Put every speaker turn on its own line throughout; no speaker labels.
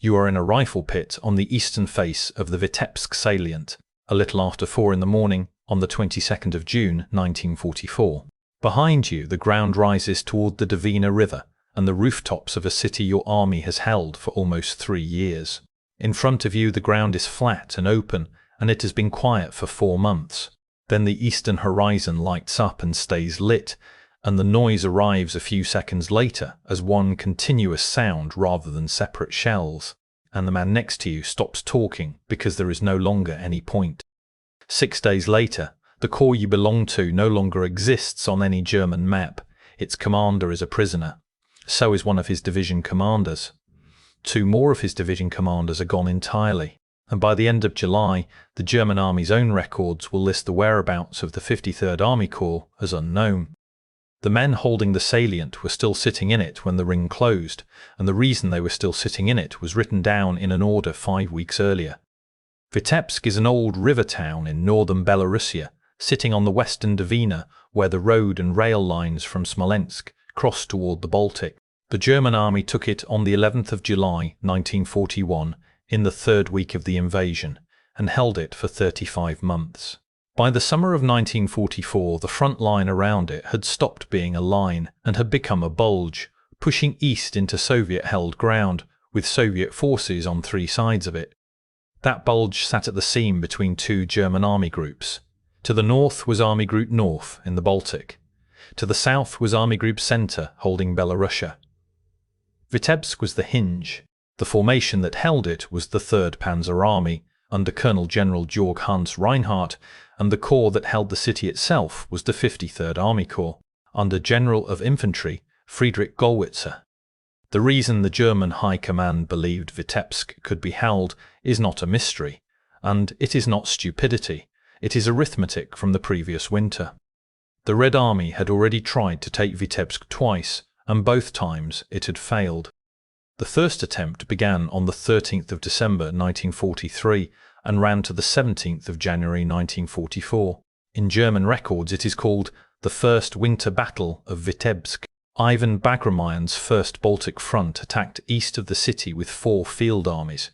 You are in a rifle pit on the eastern face of the Vitebsk salient, a little after 4 in the morning on the 22nd of June 1944. Behind you, the ground rises toward the Dvina river and the rooftops of a city your army has held for almost 3 years. In front of you, the ground is flat and open, and it has been quiet for 4 months. Then the eastern horizon lights up and stays lit, and the noise arrives a few seconds later as one continuous sound rather than separate shells, and the man next to you stops talking because there is no longer any point. 6 days later, the corps you belong to no longer exists on any German map. Its commander is a prisoner. So is one of his division commanders. 2 more of his division commanders are gone entirely, and by the end of July, the German army's own records will list the whereabouts of the 53rd Army Corps as unknown. The men holding the salient were still sitting in it when the ring closed, and the reason they were still sitting in it was written down in an order 5 weeks earlier. Vitebsk is an old river town in northern Belarusia, sitting on the western Dvina, where the road and rail lines from Smolensk cross toward the Baltic. The German army took it on the 11th of July 1941, in the 3rd week of the invasion, and held it for 35 months. By the summer of 1944, the front line around it had stopped being a line and had become a bulge, pushing east into Soviet-held ground, with Soviet forces on 3 sides of it. That bulge sat at the seam between 2 German army groups. To the north was Army Group North in the Baltic. To the south was Army Group Center holding Belarusia. Vitebsk was the hinge. The formation that held it was the Third Panzer Army, under Colonel General Georg Hans Reinhardt, and the corps that held the city itself was the 53rd Army Corps, under General of Infantry Friedrich Gollwitzer. The reason the German High Command believed Vitebsk could be held is not a mystery, and it is not stupidity. It is arithmetic from the previous winter. The Red Army had already tried to take Vitebsk twice, and both times it had failed. The first attempt began on the 13th of December 1943 and ran to the 17th of January 1944. In German records it is called the First Winter Battle of Vitebsk. Ivan Bagramyan's First Baltic Front attacked east of the city with 4 field armies,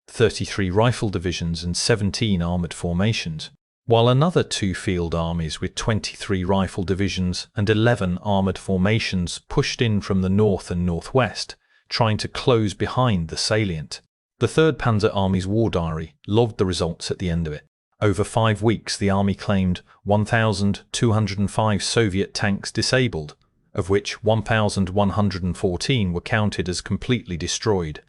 33 rifle divisions and 17 armoured formations, while another 2 field armies with 23 rifle divisions and 11 armoured formations pushed in from the north and northwest, trying to close behind the salient. The Third Panzer Army's war diary logged the results at the end of it. Over 5 weeks, the army claimed 1,205 Soviet tanks disabled, of which 1,114 were counted as completely destroyed.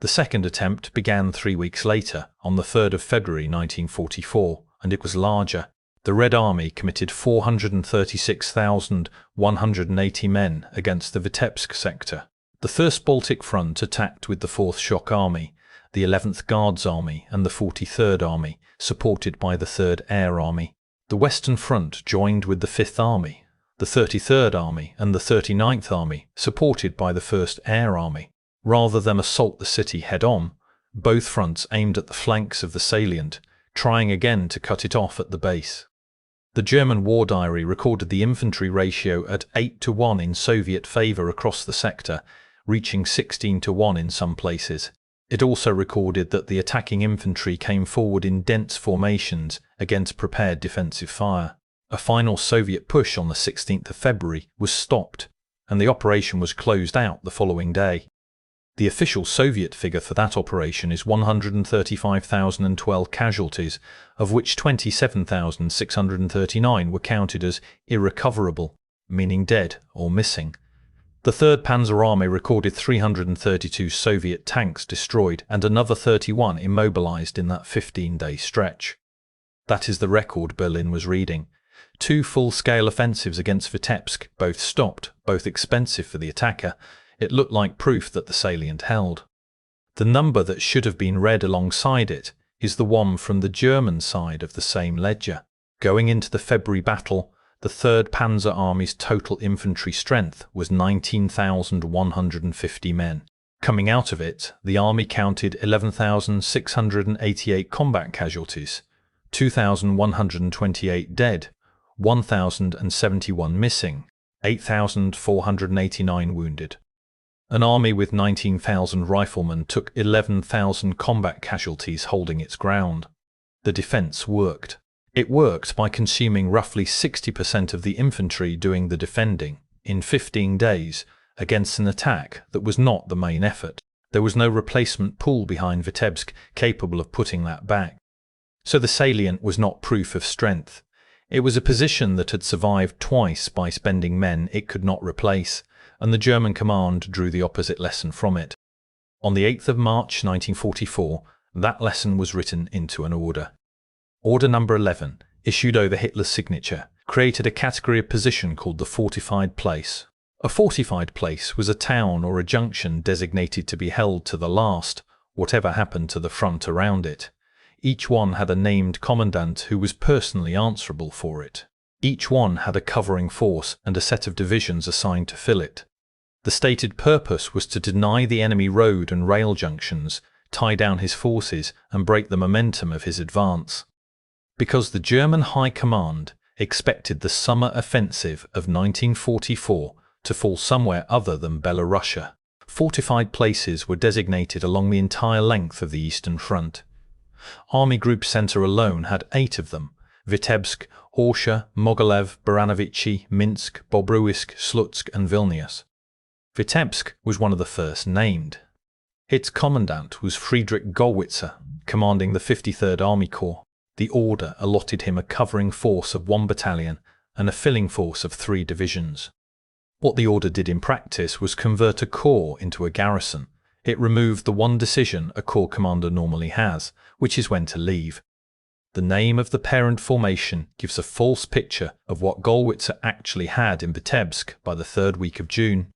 The second attempt began 3 weeks later, on the 3rd of February 1944, and it was larger. The Red Army committed 436,180 men against the Vitebsk sector. The First Baltic Front attacked with the 4th Shock Army, the 11th Guards Army and the 43rd Army, supported by the 3rd Air Army. The Western Front joined with the 5th Army, the 33rd Army and the 39th Army, supported by the 1st Air Army. Rather than assault the city head-on, both fronts aimed at the flanks of the salient, trying again to cut it off at the base. The German war diary recorded the infantry ratio at 8-1 in Soviet favour across the sector, reaching 16-1 in some places. It also recorded that the attacking infantry came forward in dense formations against prepared defensive fire. A final Soviet push on the 16th of February was stopped, and the operation was closed out the following day. The official Soviet figure for that operation is 135,012 casualties, of which 27,639 were counted as irrecoverable, meaning dead or missing. The Third Panzer Army recorded 332 Soviet tanks destroyed and another 31 immobilized in that 15-day stretch. That is the record Berlin was reading. 2 full-scale offensives against Vitebsk, both stopped, both expensive for the attacker. It looked like proof that the salient held. The number that should have been read alongside it is the one from the German side of the same ledger. Going into the February battle, the Third Panzer Army's total infantry strength was 19,150 men. Coming out of it, the army counted 11,688 combat casualties, 2,128 dead, 1,071 missing, 8,489 wounded. An army with 19,000 riflemen took 11,000 combat casualties holding its ground. The defense worked. It worked by consuming roughly 60% of the infantry doing the defending in 15 days against an attack that was not the main effort. There was no replacement pool behind Vitebsk capable of putting that back. So the salient was not proof of strength. It was a position that had survived twice by spending men it could not replace, and the German command drew the opposite lesson from it. On the 8th of March 1944, that lesson was written into an order. Order number 11, issued over Hitler's signature, created a category of position called the fortified place. A fortified place was a town or a junction designated to be held to the last, whatever happened to the front around it. Each one had a named commandant who was personally answerable for it. Each one had a covering force and a set of divisions assigned to fill it. The stated purpose was to deny the enemy road and rail junctions, tie down his forces, and break the momentum of his advance. Because the German High Command expected the summer offensive of 1944 to fall somewhere other than Belorussia, fortified places were designated along the entire length of the Eastern Front. Army Group Center alone had 8 of them: Vitebsk, Orsha, Mogilev, Baranovichi, Minsk, Bobruisk, Slutsk and Vilnius. Vitebsk was one of the first named. Its commandant was Friedrich Gollwitzer, commanding the 53rd Army Corps. The order allotted him a covering force of 1 battalion and a filling force of 3 divisions. What the order did in practice was convert a corps into a garrison. It removed the one decision a corps commander normally has, which is when to leave. The name of the parent formation gives a false picture of what Gollwitzer actually had in Vitebsk by the 3rd week of June.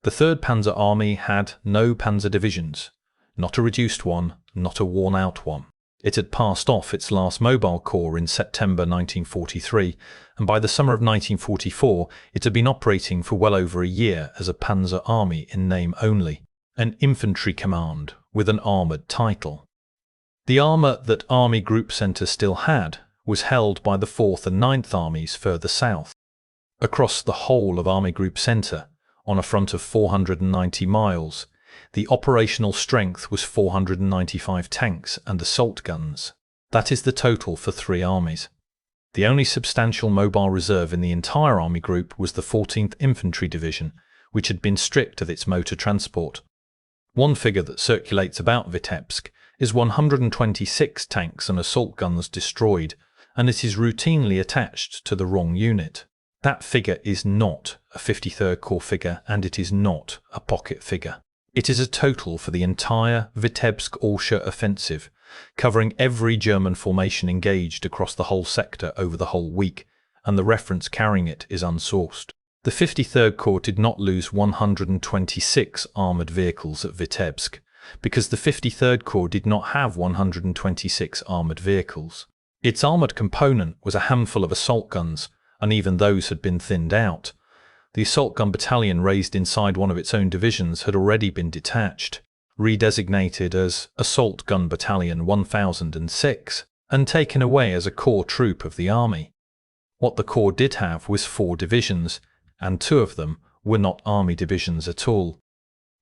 The Third Panzer Army had no panzer divisions, not a reduced one, not a worn-out one. It had passed off its last mobile corps in September 1943, and by the summer of 1944 it had been operating for well over a year as a panzer army in name only, an infantry command with an armoured title. The armour that Army Group Centre still had was held by the 4th and 9th Armies further south. Across the whole of Army Group Centre, on a front of 490 miles, the operational strength was 495 tanks and assault guns. That is the total for 3 armies. The only substantial mobile reserve in the entire army group was the 14th Infantry Division, which had been stripped of its motor transport. One figure that circulates about Vitebsk is 126 tanks and assault guns destroyed, and it is routinely attached to the wrong unit. That figure is not a 53rd Corps figure, and it is not a pocket figure. It is a total for the entire Vitebsk-Orsha offensive, covering every German formation engaged across the whole sector over the whole week, and the reference carrying it is unsourced. The 53rd Corps did not lose 126 armoured vehicles at Vitebsk, because the 53rd Corps did not have 126 armoured vehicles. Its armoured component was a handful of assault guns, and even those had been thinned out. The assault gun battalion raised inside one of its own divisions had already been detached, redesignated as Assault Gun Battalion 1006, and taken away as a core troop of the army. What the Corps did have was 4 divisions, and 2 of them were not army divisions at all.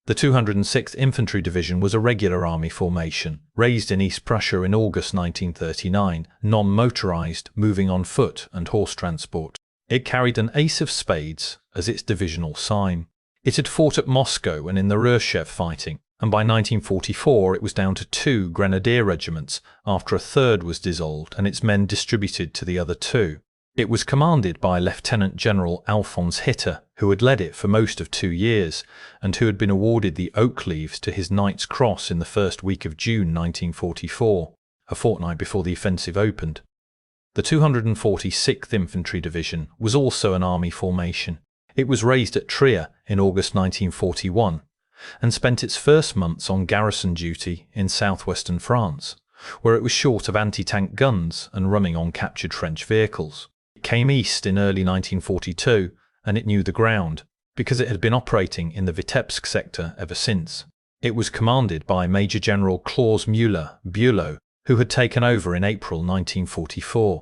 The 206th Infantry Division was a regular army formation, raised in East Prussia in August 1939, non-motorized, moving on foot and horse transport. It carried an ace of spades as its divisional sign. It had fought at Moscow and in the Rurchev fighting, and by 1944 it was down to 2 grenadier regiments after a third was dissolved and its men distributed to the other 2. It was commanded by Lieutenant General Alphonse Hitter, who had led it for most of 2 years, and who had been awarded the Oak Leaves to his Knight's Cross in the first week of June 1944, a fortnight before the offensive opened. The 246th Infantry Division was also an army formation. It was raised at Trier in August 1941, and spent its first months on garrison duty in southwestern France, where it was short of anti-tank guns and running on captured French vehicles. It came east in early 1942, and it knew the ground, because it had been operating in the Vitebsk sector ever since. It was commanded by Major General Klaus Müller, who had taken over in April 1944.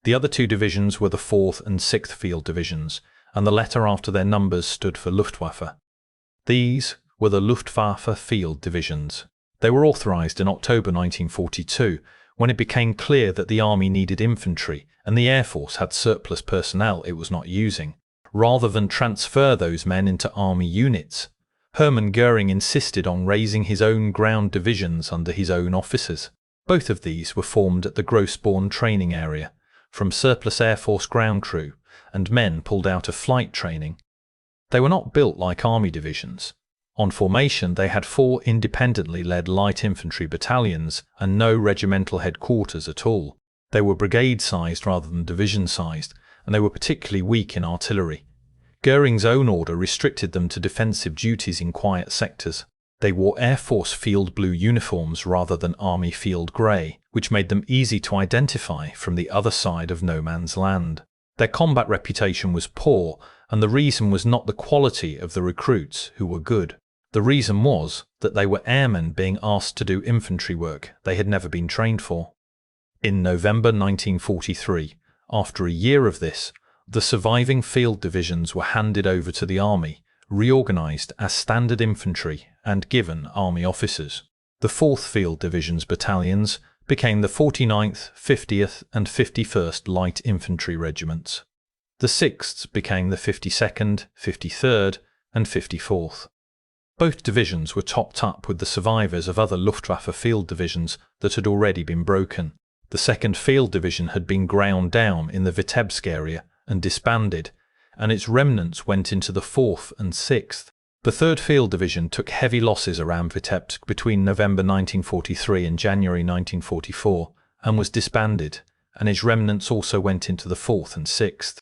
The other 2 divisions were the 4th and 6th Field Divisions, and the letter after their numbers stood for Luftwaffe. These were the Luftwaffe field divisions. They were authorized in October 1942, when it became clear that the army needed infantry and the Air Force had surplus personnel it was not using. Rather than transfer those men into army units, Hermann Göring insisted on raising his own ground divisions under his own officers. Both of these were formed at the Grossborn training area, from surplus Air Force ground crew and men pulled out of flight training. They were not built like army divisions. On formation, they had 4 independently led light infantry battalions and no regimental headquarters at all. They were brigade-sized rather than division-sized, and they were particularly weak in artillery. Göring's own order restricted them to defensive duties in quiet sectors. They wore Air Force field blue uniforms rather than Army field grey, which made them easy to identify from the other side of no man's land. Their combat reputation was poor, and the reason was not the quality of the recruits, who were good. The reason was that they were airmen being asked to do infantry work they had never been trained for. In November 1943, after a year of this, the surviving field divisions were handed over to the army, reorganized as standard infantry and given army officers. The 4th Field Division's battalions became the 49th, 50th and 51st Light Infantry Regiments. The 6th became the 52nd, 53rd and 54th. Both divisions were topped up with the survivors of other Luftwaffe field divisions that had already been broken. The 2nd Field Division had been ground down in the Vitebsk area and disbanded, and its remnants went into the 4th and 6th. The 3rd Field Division took heavy losses around Vitebsk between November 1943 and January 1944 and was disbanded, and its remnants also went into the 4th and 6th.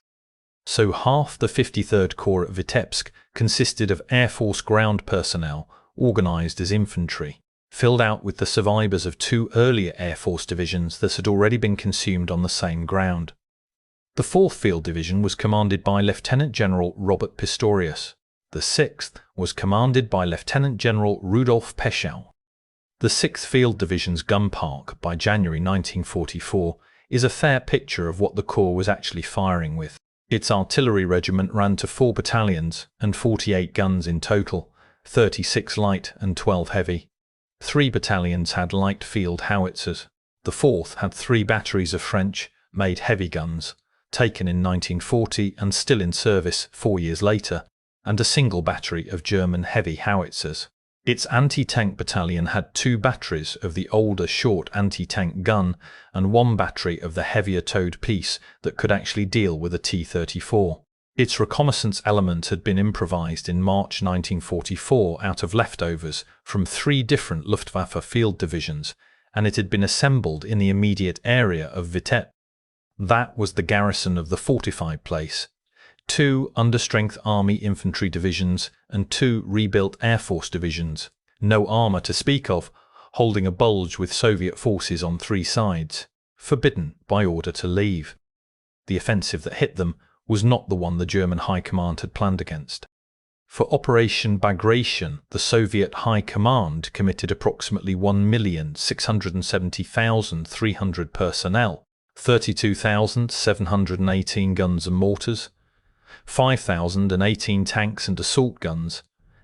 So half the 53rd Corps at Vitebsk consisted of Air Force ground personnel organised as infantry, filled out with the survivors of 2 earlier Air Force divisions that had already been consumed on the same ground. The 4th Field Division was commanded by Lieutenant General Robert Pistorius. The 6th was commanded by Lieutenant General Rudolf Peschel. The 6th Field Division's gun park by January 1944 is a fair picture of what the Corps was actually firing with. Its artillery regiment ran to 4 battalions and 48 guns in total, 36 light and 12 heavy. 3 battalions had light field howitzers. The 4th had 3 batteries of French-made heavy guns, taken in 1940 and still in service 4 years later, and a single battery of German heavy howitzers. Its anti-tank battalion had 2 batteries of the older short anti-tank gun and 1 battery of the heavier towed piece that could actually deal with a T-34. Its reconnaissance element had been improvised in March 1944 out of leftovers from 3 different Luftwaffe field divisions, and it had been assembled in the immediate area of Vitebsk. That was the garrison of the fortified place. 2 understrength Army infantry divisions and 2 rebuilt Air Force divisions, no armour to speak of, holding a bulge with Soviet forces on 3 sides, forbidden by order to leave. The offensive that hit them was not the one the German High Command had planned against. For Operation Bagration, the Soviet High Command committed approximately 1,670,300 personnel, 32,718 guns and mortars, 5,018 tanks and assault guns,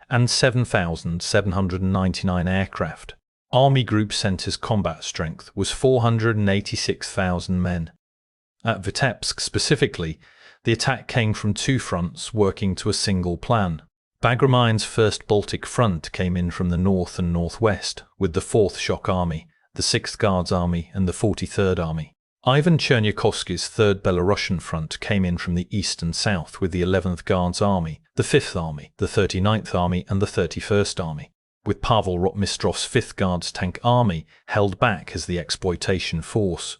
and 7,799 aircraft. Army Group Centre's combat strength was 486,000 men. At Vitebsk specifically, the attack came from 2 fronts working to a single plan. Bagramin's 1st Baltic Front came in from the north and northwest, with the 4th Shock Army, the 6th Guards Army and the 43rd Army. Ivan Chernyakhovsky's 3rd Belarusian Front came in from the east and south with the 11th Guards Army, the 5th Army, the 39th Army and the 31st Army, with Pavel Rotmistrov's 5th Guards Tank Army held back as the exploitation force.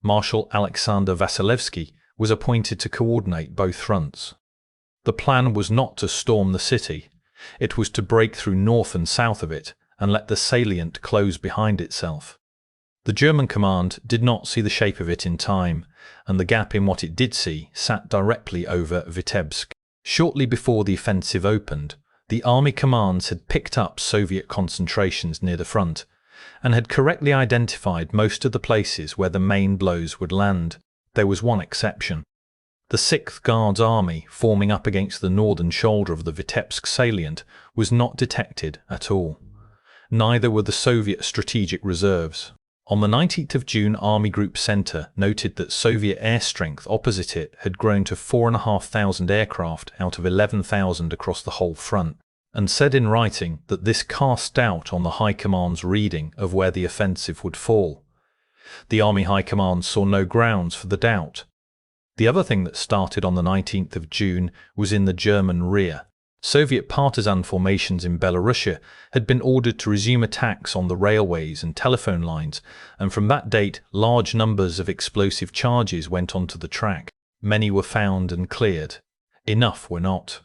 Marshal Alexander Vasilevsky was appointed to coordinate both fronts. The plan was not to storm the city, it was to break through north and south of it and let the salient close behind itself. The German command did not see the shape of it in time, and the gap in what it did see sat directly over Vitebsk. Shortly before the offensive opened, the army commands had picked up Soviet concentrations near the front, and had correctly identified most of the places where the main blows would land. There was one exception. The 6th Guards Army, forming up against the northern shoulder of the Vitebsk salient, was not detected at all. Neither were the Soviet strategic reserves. On the 19th of June, Army Group Center noted that Soviet air strength opposite it had grown to 4,500 aircraft out of 11,000 across the whole front, and said in writing that this cast doubt on the High Command's reading of where the offensive would fall. The Army High Command saw no grounds for the doubt. The other thing that started on the 19th of June was in the German rear. Soviet partisan formations in Belarusia had been ordered to resume attacks on the railways and telephone lines, and from that date large numbers of explosive charges went onto the track. Many were found and cleared. Enough were not.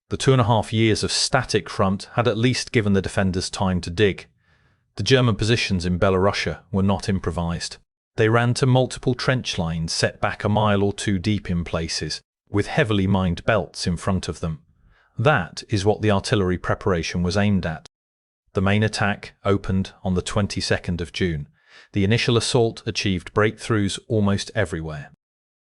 The 2.5 years of static front had at least given the defenders time to dig. The German positions in Belarusia were not improvised. They ran to multiple trench lines set back a mile or two deep in places, with heavily mined belts in front of them. That is what the artillery preparation was aimed at. The main attack opened on the 22nd of June. The initial assault achieved breakthroughs almost everywhere.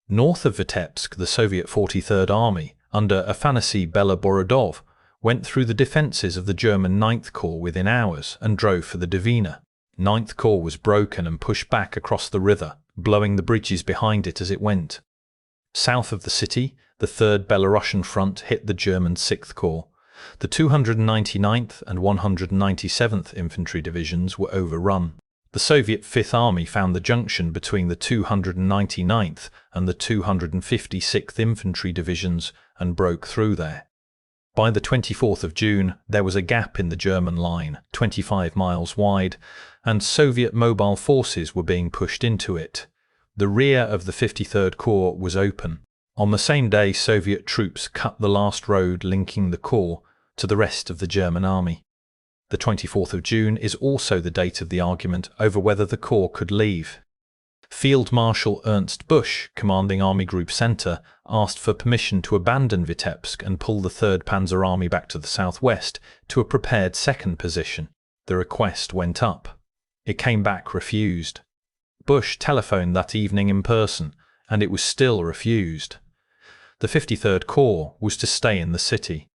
North of Vitebsk, the Soviet 43rd Army, under Afanasy Beloborodov, went through the defences of the German 9th Corps within hours and drove for the Dvina. 9th Corps was broken and pushed back across the river, blowing the bridges behind it as it went. South of the city, the 3rd Belarusian front hit the German 6th Corps. The 299th and 197th Infantry Divisions were overrun. The Soviet 5th Army found the junction between the 299th and the 256th Infantry Divisions and broke through there. By the 24th of June, there was a gap in the German line, 25 miles wide, and Soviet mobile forces were being pushed into it. The rear of the 53rd Corps was open. On the same day, Soviet troops cut the last road linking the Corps to the rest of the German army. The 24th of June is also the date of the argument over whether the Corps could leave. Field Marshal Ernst Busch, commanding Army Group Center, asked for permission to abandon Vitebsk and pull the Third Panzer Army back to the southwest to a prepared second position. The request went up. It came back refused. Busch telephoned that evening in person, and it was still refused. The 53rd Corps was to stay in the city.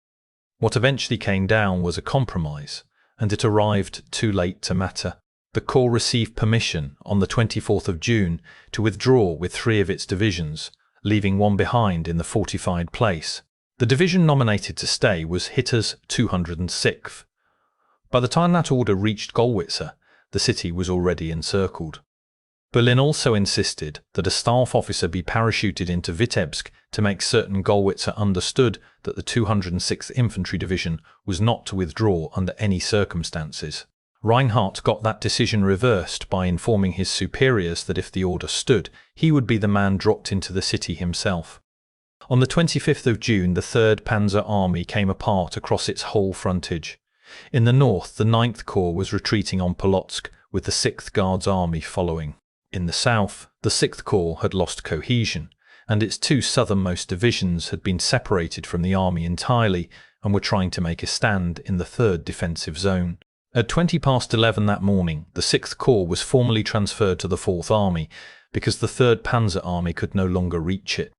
What eventually came down was a compromise, and it arrived too late to matter. The Corps received permission on the 24th of June to withdraw with 3 of its divisions, leaving one behind in the fortified place. The division nominated to stay was Hitler's 206th. By the time that order reached Gollwitzer, the city was already encircled. Berlin also insisted that a staff officer be parachuted into Vitebsk to make certain Gollwitzer understood that the 206th Infantry Division was not to withdraw under any circumstances. Reinhardt got that decision reversed by informing his superiors that if the order stood, he would be the man dropped into the city himself. On the 25th of June, the 3rd Panzer Army came apart across its whole frontage. In the north, the 9th Corps was retreating on Polotsk, with the 6th Guards Army following. In the south, the 6th Corps had lost cohesion, and its 2 southernmost divisions had been separated from the army entirely and were trying to make a stand in the 3rd defensive zone. At 11:20 that morning, the 6th Corps was formally transferred to the 4th Army because the 3rd Panzer Army could no longer reach it.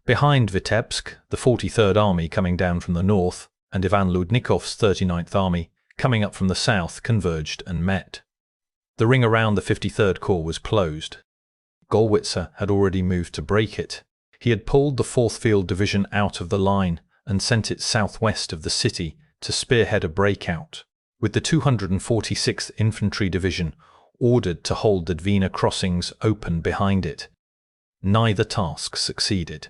Behind Vitebsk, the 43rd Army coming down from the north and Ivan Ludnikov's 39th Army coming up from the south converged and met. The ring around the 53rd Corps was closed. Gollwitzer had already moved to break it. He had pulled the 4th Field Division out of the line and sent it southwest of the city to spearhead a breakout, with the 246th Infantry Division ordered to hold the Dvina crossings open behind it. Neither task succeeded.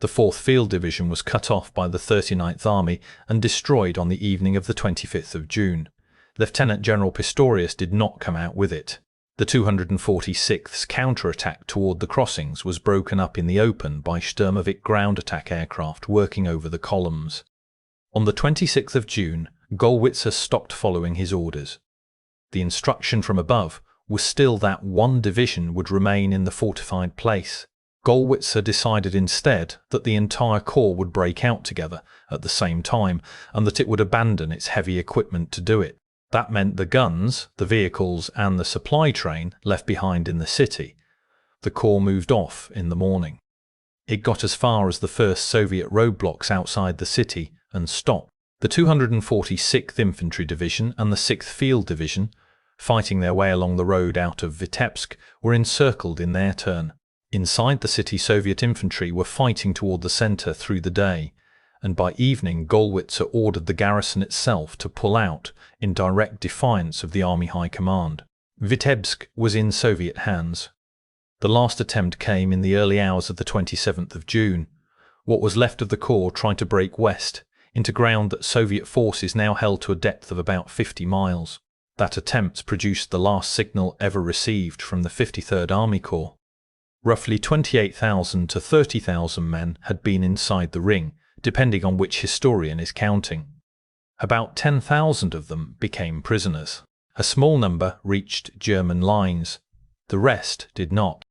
The 4th Field Division was cut off by the 39th Army and destroyed on the evening of the 25th of June. Lieutenant General Pistorius did not come out with it. The 246th's counterattack toward the crossings was broken up in the open by Sturmovik ground attack aircraft working over the columns. On the 26th of June, Gollwitzer stopped following his orders. The instruction from above was still that one division would remain in the fortified place. Gollwitzer decided instead that the entire corps would break out together at the same time and that it would abandon its heavy equipment to do it. That meant the guns, the vehicles and the supply train left behind in the city. The corps moved off in the morning. It got as far as the first Soviet roadblocks outside the city and stopped. The 246th Infantry Division and the 6th Field Division, fighting their way along the road out of Vitebsk, were encircled in their turn. Inside the city, Soviet infantry were fighting toward the centre through the day, and by evening Gollwitzer ordered the garrison itself to pull out in direct defiance of the Army High Command. Vitebsk was in Soviet hands. The last attempt came in the early hours of the 27th of June. What was left of the corps tried to break west into ground that Soviet forces now held to a depth of about 50 miles. That attempt produced the last signal ever received from the 53rd Army Corps. Roughly 28,000 to 30,000 men had been inside the ring, depending on which historian is counting. About 10,000 of them became prisoners. A small number reached German lines. The rest did not.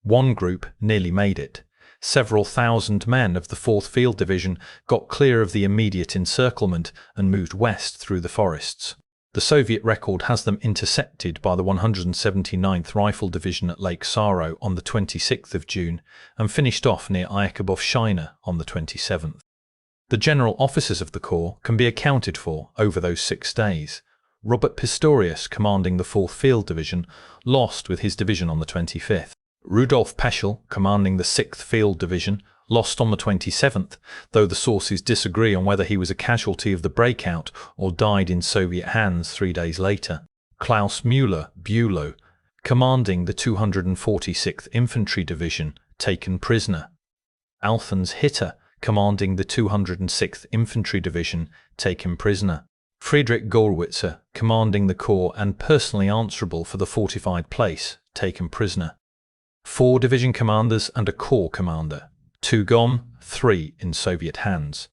One group nearly made it. Several thousand men of the 4th Field Division got clear of the immediate encirclement and moved west through the forests. The Soviet record has them intercepted by the 179th Rifle Division at Lake Saro on the 26th of June and finished off near Yakubovshchina on the 27th. The general officers of the corps can be accounted for over those 6 days. Robert Pistorius, commanding the 4th Field Division, lost with his division on the 25th. Rudolf Peschel, commanding the 6th Field Division, lost on the 27th, though the sources disagree on whether he was a casualty of the Breakout or died in Soviet hands 3 days later. Klaus Müller, Bülow, commanding the 246th Infantry Division, taken prisoner. Alfons Hitter, commanding the 206th Infantry Division, taken prisoner. Friedrich Gollwitzer, commanding the corps and personally answerable for the fortified place, taken prisoner. 4 division commanders and a corps commander. 2 gone, 3 in Soviet hands.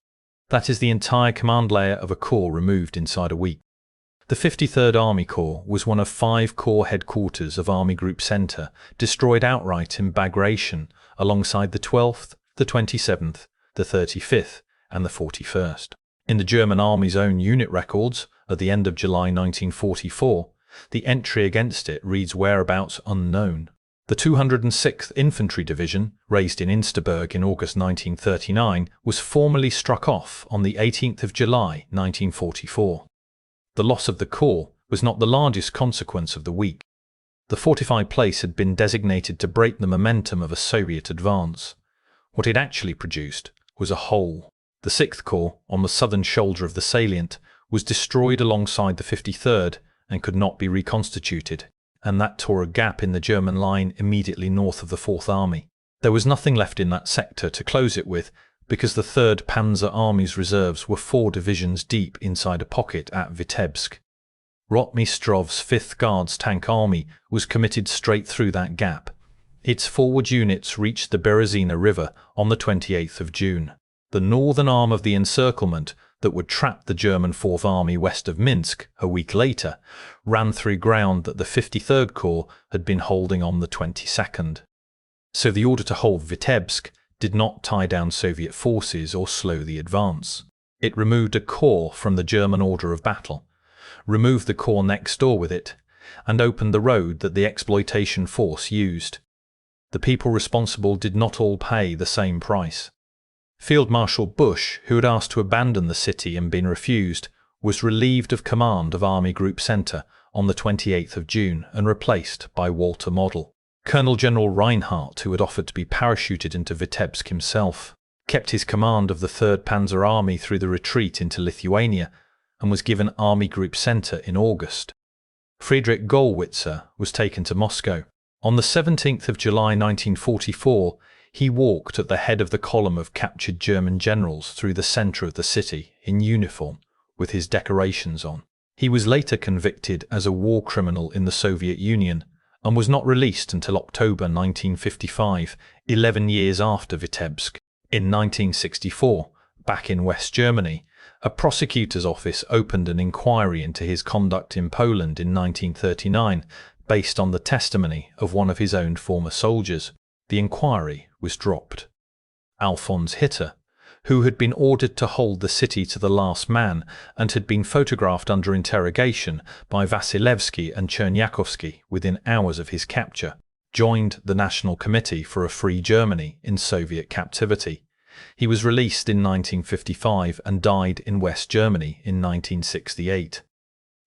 That is the entire command layer of a corps removed inside a week. The 53rd Army Corps was one of 5 corps headquarters of Army Group Centre destroyed outright in Bagration alongside the 12th, the 27th, the 35th and the 41st. In the German Army's own unit records, at the end of July 1944, the entry against it reads whereabouts unknown. The 206th Infantry Division, raised in Insterburg in August 1939, was formally struck off on the 18th of July 1944. The loss of the corps was not the largest consequence of the week. The fortified place had been designated to break the momentum of a Soviet advance. What it actually produced was a hole. The 6th Corps, on the southern shoulder of the salient, was destroyed alongside the 53rd and could not be reconstituted, and that tore a gap in the German line immediately north of the 4th Army. There was nothing left in that sector to close it with, because the Third Panzer Army's reserves were 4 divisions deep inside a pocket at Vitebsk. Rotmistrov's 5th Guards Tank Army was committed straight through that gap. Its forward units reached the Berezina River on the 28th of June. The northern arm of the encirclement that would trap the German 4th Army west of Minsk a week later ran through ground that the 53rd Corps had been holding on the 22nd. So the order to hold Vitebsk did not tie down Soviet forces or slow the advance. It removed a corps from the German order of battle, removed the corps next door with it, and opened the road that the exploitation force used. The people responsible did not all pay the same price. Field Marshal Busch, who had asked to abandon the city and been refused, was relieved of command of Army Group Centre on the 28th of June and replaced by Walter Model. Colonel General Reinhardt, who had offered to be parachuted into Vitebsk himself, kept his command of the Third Panzer Army through the retreat into Lithuania and was given Army Group Centre in August. Friedrich Gollwitzer was taken to Moscow. On the 17th of July 1944, he walked at the head of the column of captured German generals through the centre of the city in uniform, with his decorations on. He was later convicted as a war criminal in the Soviet Union and was not released until October 1955, 11 years after Vitebsk. In 1964, back in West Germany, a prosecutor's office opened an inquiry into his conduct in Poland in 1939, based on the testimony of one of his own former soldiers. The inquiry was dropped. Alfons Hitter, who had been ordered to hold the city to the last man and had been photographed under interrogation by Vasilevsky and Chernyakhovsky within hours of his capture, joined the National Committee for a Free Germany in Soviet captivity. He was released in 1955 and died in West Germany in 1968.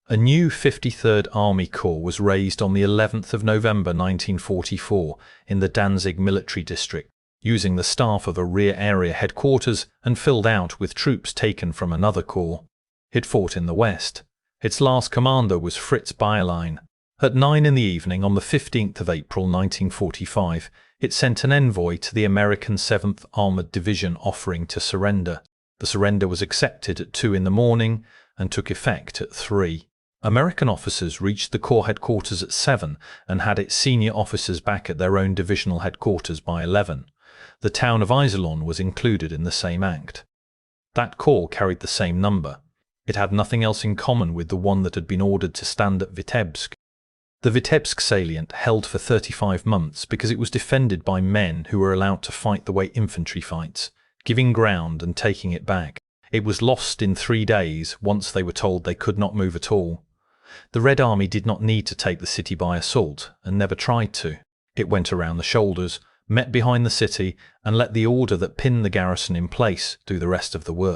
A new 53rd Army Corps was raised on the 11th of November 1944 in the Danzig military district, using the staff of a rear area headquarters and filled out with troops taken from another corps. It fought in the west. Its last commander was Fritz Bayerlein. At 9 in the evening on the 15th of April 1945, it sent an envoy to the American 7th Armored Division offering to surrender. The surrender was accepted at 2 in the morning and took effect at 3. American officers reached the Corps headquarters at 7 and had its senior officers back at their own divisional headquarters by 11. The town of Iserlohn was included in the same act. That corps carried the same number. It had nothing else in common with the one that had been ordered to stand at Vitebsk. The Vitebsk salient held for 35 months because it was defended by men who were allowed to fight the way infantry fights, giving ground and taking it back. It was lost in 3 days once they were told they could not move at all. The Red Army did not need to take the city by assault and never tried to. It went around the shoulders, met behind the city, and let the order that pinned the garrison in place do the rest of the work.